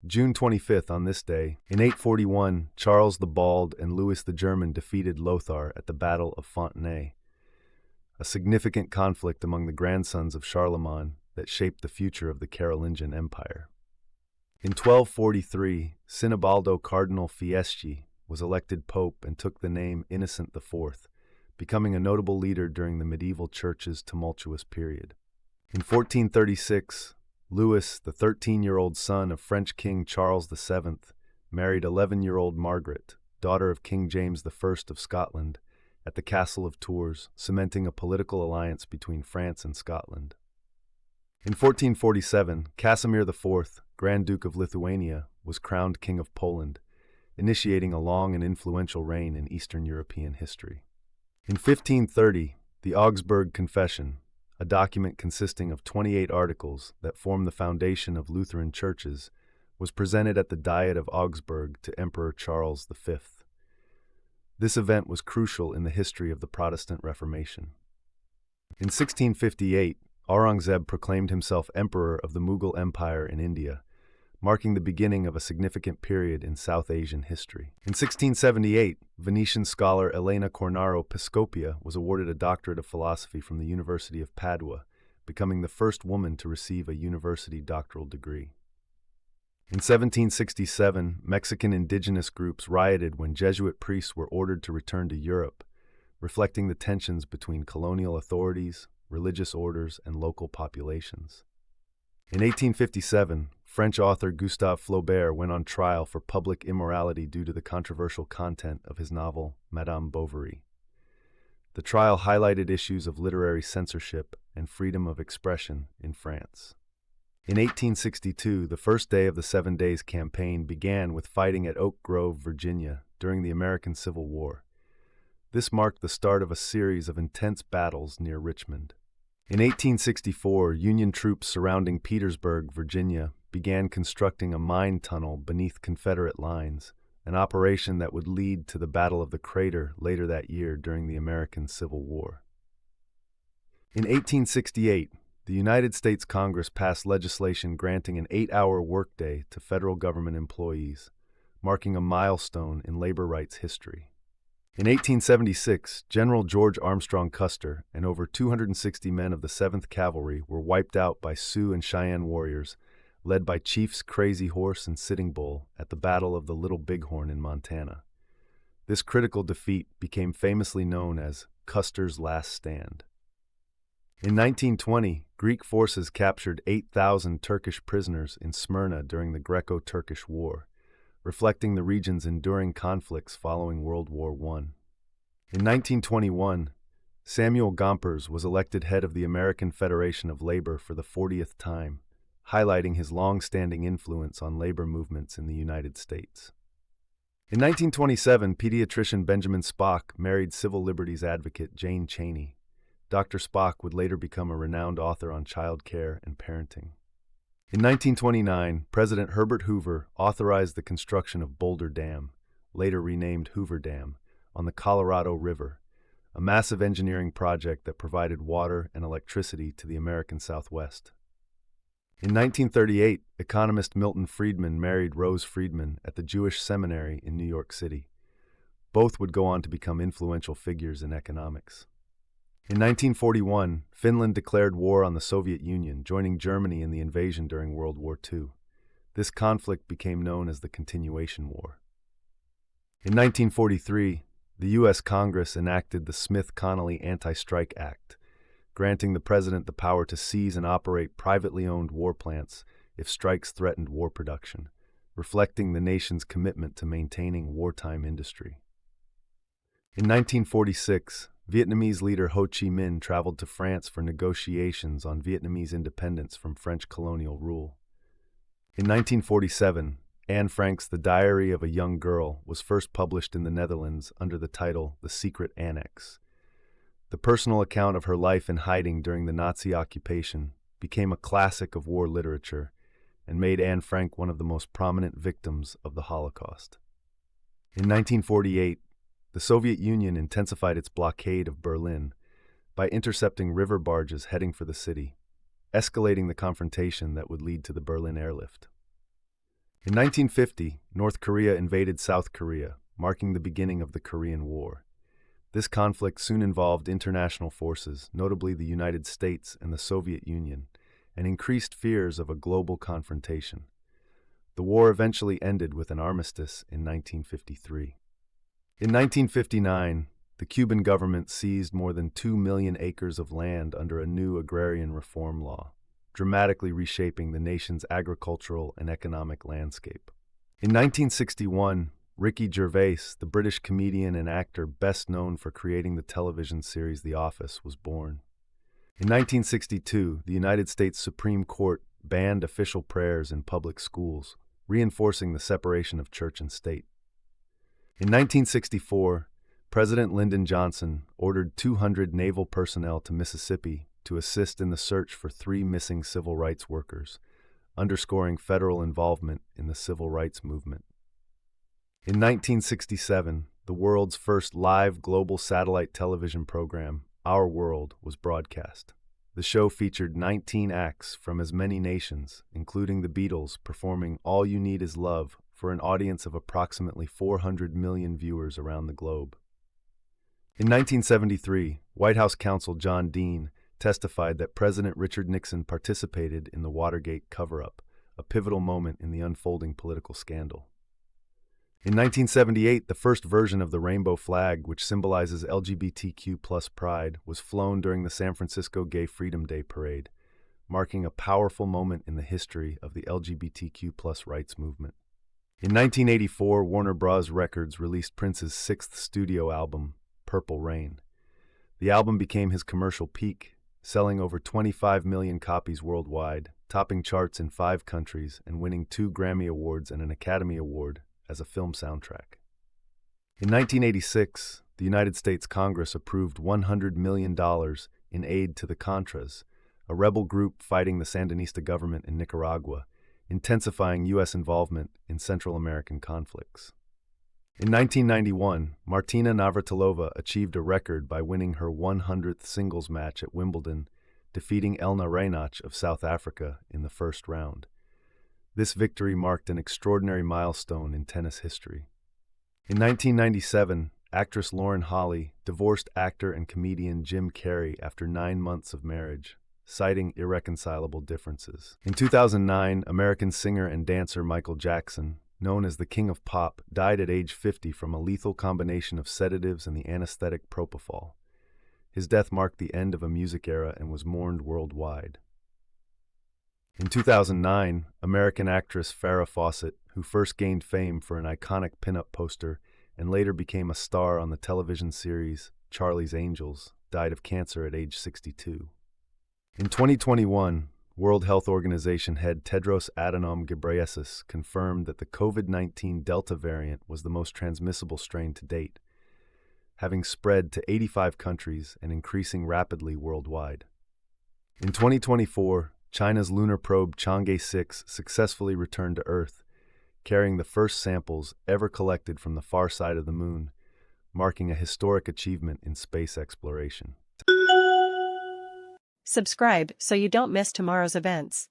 June 25th, on this day, in 841, Charles the Bald and Louis the German defeated Lothar at the Battle of Fontenay, a significant conflict among the grandsons of Charlemagne that shaped the future of the Carolingian Empire. In 1243, Sinibaldo Cardinal Fieschi was elected pope and took the name Innocent IV, becoming a notable leader during the medieval church's tumultuous period. In 1436, Louis, the 13-year-old son of French King Charles VII, married 11-year-old Margaret, daughter of King James I of Scotland, at the Castle of Tours, cementing a political alliance between France and Scotland. In 1447, Casimir IV, Grand Duke of Lithuania, was crowned King of Poland, initiating a long and influential reign in Eastern European history. In 1530, the Augsburg Confession, a document consisting of 28 articles that form the foundation of Lutheran churches, was presented at the Diet of Augsburg to Emperor Charles V. This event was crucial in the history of the Protestant Reformation. In 1658, Aurangzeb proclaimed himself Emperor of the Mughal Empire in India, marking the beginning of a significant period in South Asian history. In 1678, Venetian scholar Elena Cornaro Piscopia was awarded a doctorate of philosophy from the University of Padua, becoming the first woman to receive a university doctoral degree. In 1767, Mexican indigenous groups rioted when Jesuit priests were ordered to return to Europe, reflecting the tensions between colonial authorities, religious orders, and local populations. In 1857, French author Gustave Flaubert went on trial for public immorality due to the controversial content of his novel, Madame Bovary. The trial highlighted issues of literary censorship and freedom of expression in France. In 1862, the first day of the 7 Days Campaign began with fighting at Oak Grove, Virginia, during the American Civil War. This marked the start of a series of intense battles near Richmond. In 1864, Union troops surrounding Petersburg, Virginia, began constructing a mine tunnel beneath Confederate lines, an operation that would lead to the Battle of the Crater later that year during the American Civil War. In 1868, the United States Congress passed legislation granting an 8-hour workday to federal government employees, marking a milestone in labor rights history. In 1876, General George Armstrong Custer and over 260 men of the 7th Cavalry were wiped out by Sioux and Cheyenne warriors, led by Chiefs Crazy Horse and Sitting Bull at the Battle of the Little Bighorn in Montana. This critical defeat became famously known as Custer's Last Stand. In 1920, Greek forces captured 8,000 Turkish prisoners in Smyrna during the Greco-Turkish War, reflecting the region's enduring conflicts following World War I. In 1921, Samuel Gompers was elected head of the American Federation of Labor for the 40th time, highlighting his long-standing influence on labor movements in the United States. In 1927, pediatrician Benjamin Spock married civil liberties advocate Jane Chaney. Dr. Spock would later become a renowned author on child care and parenting. In 1929, President Herbert Hoover authorized the construction of Boulder Dam, later renamed Hoover Dam, on the Colorado River, a massive engineering project that provided water and electricity to the American Southwest. In 1938, economist Milton Friedman married Rose Friedman at the Jewish Seminary in New York City. Both would go on to become influential figures in economics. In 1941, Finland declared war on the Soviet Union, joining Germany in the invasion during World War II. This conflict became known as the Continuation War. In 1943, the U.S. Congress enacted the Smith-Connolly Anti-Strike Act, granting the president the power to seize and operate privately owned war plants if strikes threatened war production, reflecting the nation's commitment to maintaining wartime industry. In 1946, Vietnamese leader Ho Chi Minh traveled to France for negotiations on Vietnamese independence from French colonial rule. In 1947, Anne Frank's The Diary of a Young Girl was first published in the Netherlands under the title The Secret Annex. The personal account of her life in hiding during the Nazi occupation became a classic of war literature and made Anne Frank one of the most prominent victims of the Holocaust. In 1948, the Soviet Union intensified its blockade of Berlin by intercepting river barges heading for the city, escalating the confrontation that would lead to the Berlin airlift. In 1950, North Korea invaded South Korea, marking the beginning of the Korean War. This conflict soon involved international forces, notably the United States and the Soviet Union, and increased fears of a global confrontation. The war eventually ended with an armistice in 1953. In 1959, the Cuban government seized more than 2 million acres of land under a new agrarian reform law, dramatically reshaping the nation's agricultural and economic landscape. In 1961, Ricky Gervais, the British comedian and actor best known for creating the television series The Office, was born. In 1962, the United States Supreme Court banned official prayers in public schools, reinforcing the separation of church and state. In 1964, President Lyndon Johnson ordered 200 naval personnel to Mississippi to assist in the search for 3 missing civil rights workers, underscoring federal involvement in the civil rights movement. In 1967, the world's first live global satellite television program, Our World, was broadcast. The show featured 19 acts from as many nations, including the Beatles performing All You Need Is Love for an audience of approximately 400 million viewers around the globe. In 1973, White House counsel John Dean testified that President Richard Nixon participated in the Watergate cover-up, a pivotal moment in the unfolding political scandal. In 1978, the first version of the rainbow flag, which symbolizes LGBTQ+ pride, was flown during the San Francisco Gay Freedom Day parade, marking a powerful moment in the history of the LGBTQ+ rights movement. In 1984, Warner Bros. Records released Prince's 6th studio album, Purple Rain. The album became his commercial peak, selling over 25 million copies worldwide, topping charts in 5 countries, and winning 2 Grammy Awards and an Academy Award as a film soundtrack. In 1986, the United States Congress approved $100 million in aid to the Contras, a rebel group fighting the Sandinista government in Nicaragua, intensifying U.S. involvement in Central American conflicts. In 1991, Martina Navratilova achieved a record by winning her 100th singles match at Wimbledon, defeating Elna Reinach of South Africa in the first round. This victory marked an extraordinary milestone in tennis history. In 1997, actress Lauren Holly divorced actor and comedian Jim Carrey after 9 months of marriage, citing irreconcilable differences. In 2009, American singer and dancer Michael Jackson, known as the King of Pop, died at age 50 from a lethal combination of sedatives and the anesthetic propofol. His death marked the end of a music era and was mourned worldwide. In 2009, American actress Farrah Fawcett, who first gained fame for an iconic pinup poster and later became a star on the television series Charlie's Angels, died of cancer at age 62. In 2021, World Health Organization head Tedros Adhanom Ghebreyesus confirmed that the COVID-19 Delta variant was the most transmissible strain to date, having spread to 85 countries and increasing rapidly worldwide. In 2024, China's lunar probe Chang'e 6 successfully returned to Earth, carrying the first samples ever collected from the far side of the moon, marking a historic achievement in space exploration. Subscribe so you don't miss tomorrow's events.